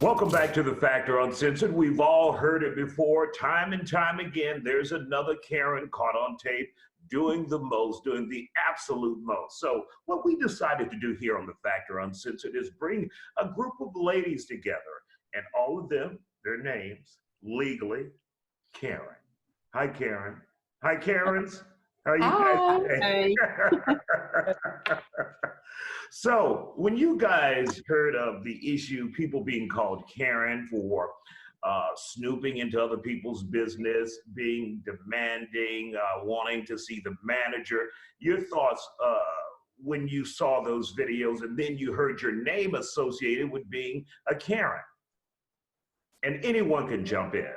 Welcome back to The Factor Uncensored. We've all heard it before, time and time again. There's another Karen caught on tape doing the most, doing the absolute most. So what we decided to do here on The Factor Uncensored is bring a group of ladies together, and all of them, their names, legally, Karen. Hi, Karen. Hi, Karens. How are you guys today? So when you guys heard of the issue, people being called Karen for snooping into other people's business, being demanding, wanting to see the manager, your thoughts when you saw those videos and then you heard your name associated with being a Karen? And anyone can jump in.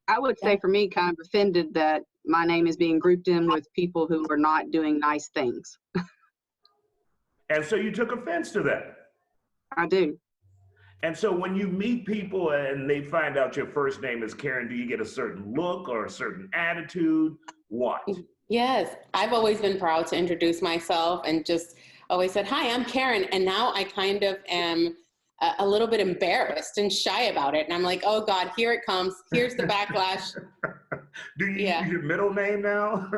I would say for me, kind of offended that my name is being grouped in with people who are not doing nice things. And so you took offense to that? I do. And so when you meet people and they find out your first name is Karen, do you get a certain look or a certain attitude? What? Yes, I've always been proud to introduce myself and just always said, hi, I'm Karen. And now I kind of am a little bit embarrassed and shy about it. And I'm like, oh God, here it comes. Here's the backlash. Do you use your middle name now?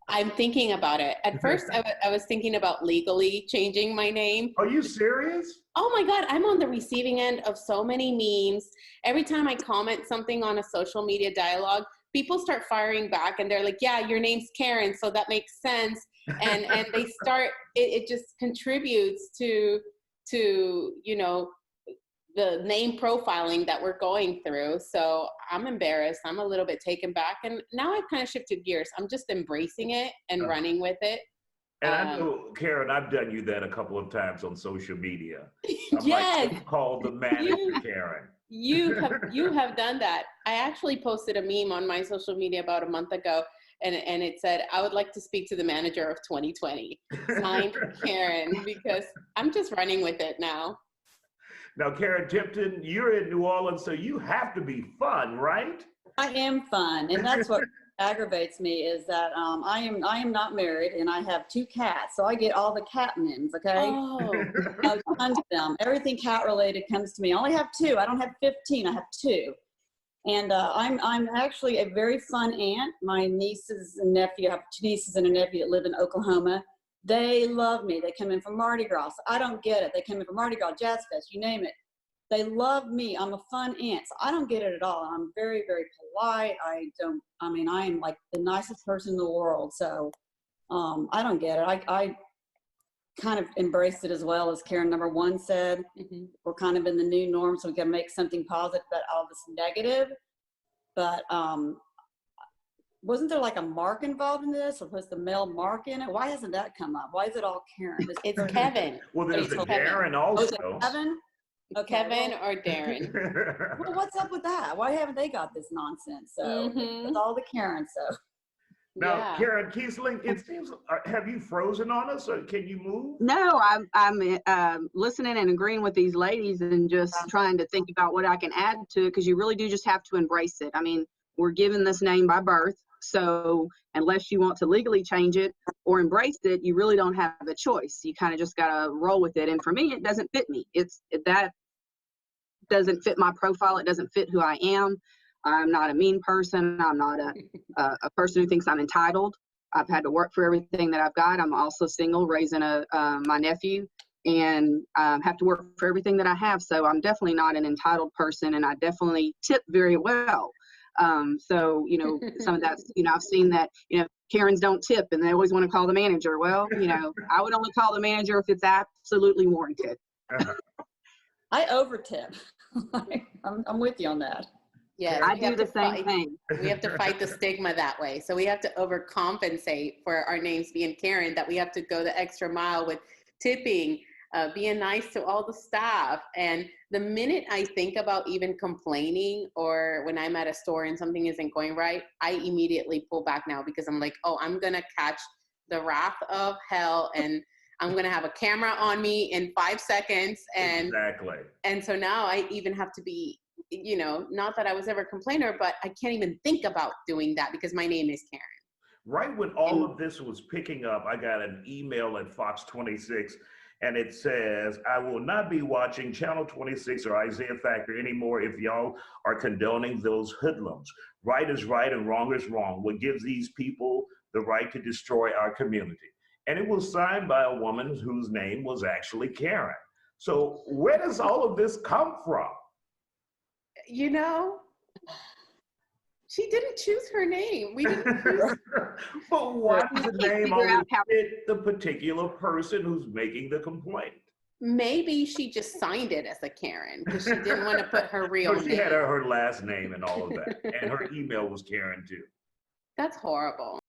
I'm thinking about it. At first, I was thinking about legally changing my name. Are you serious? Oh my God, I'm on the receiving end of so many memes. Every time I comment something on a social media dialogue, people start firing back and they're like, yeah, your name's Karen, so that makes sense. And they start, it just contributes to you know, the name profiling that we're going through. So I'm embarrassed. I'm a little bit taken back. And now I've kind of shifted gears. I'm just embracing it and running with it. And I know, Karen, I've done you that a couple of times on social media. Yes. Like, called the manager Karen. You have done that. I actually posted a meme on my social media about a month ago, and it said, I would like to speak to the manager of 2020, signed Karen, because I'm just running with it now. Now, Karen Tipton, you're in New Orleans, so you have to be fun, right? I am fun, and that's what aggravates me is that I am not married, and I have 2 cats, so I get all the cat memes. Okay, tons of them. Everything cat related comes to me. I only have 2. I don't have 15. I have 2, and I'm actually a very fun aunt. My nieces and nephew, I have 2 nieces and a nephew that live in Oklahoma. They love me. They come in from Mardi Gras. I don't get it. They come in from Mardi Gras, Jazz Fest, you name it. They love me. I'm a fun aunt. So I don't get it at all. I'm very, very polite. I am like the nicest person in the world. So I don't get it. I kind of embraced it as well, as Karen number 1 said. Mm-hmm. We're kind of in the new norm, so we got to make something positive about all this negative. But wasn't there like a mark involved in this, or was the male mark in it? Why hasn't that come up? Why is it all Karen? It's Kevin. Well, there's the Darren also. Oh, Kevin? Okay, Kevin or Darren. Well, what's up with that? Why haven't they got this nonsense? So it's all the Karen. So now, Karen Kiesling, it seems. Have you frozen on us, or can you move? No, I'm listening and agreeing with these ladies and just trying to think about what I can add to it, because you really do just have to embrace it. I mean, we're given this name by birth. So unless you want to legally change it or embrace it, you really don't have a choice. You kind of just got to roll with it. And for me, it doesn't fit me. That doesn't fit my profile. It doesn't fit who I am. I'm not a mean person. I'm not a person who thinks I'm entitled. I've had to work for everything that I've got. I'm also single, raising my nephew, and have to work for everything that I have. So I'm definitely not an entitled person, and I definitely tip very well. So, you know, some of that's, you know, I've seen that, you know, Karens don't tip and they always want to call the manager. Well, you know, I would only call the manager if it's absolutely warranted. I over tip. I'm with you on that. Yeah, I do the same thing. We have to fight the stigma that way. So we have to overcompensate for our names being Karen, that we have to go the extra mile with tipping, being nice to all the staff. And the minute I think about even complaining, or when I'm at a store and something isn't going right, I immediately pull back now, because I'm like, oh, I'm going to catch the wrath of hell, and I'm going to have a camera on me in 5 seconds. And exactly. And so now I even have to be, you know, not that I was ever a complainer, but I can't even think about doing that because my name is Karen. Right when all of this was picking up, I got an email at Fox 26, And it says, I will not be watching Channel 26 or Isaiah Factor anymore if y'all are condoning those hoodlums. Right is right and wrong is wrong. What gives these people the right to destroy our community? And it was signed by a woman whose name was actually Karen. So where does all of this come from? You know, she didn't choose her name. We didn't choose. But why does the name Figure only out how- fit the particular person who's making the complaint? Maybe she just signed it as a Karen because she didn't want to put her real So she name. had her last name and all of that. And her email was Karen too. That's horrible.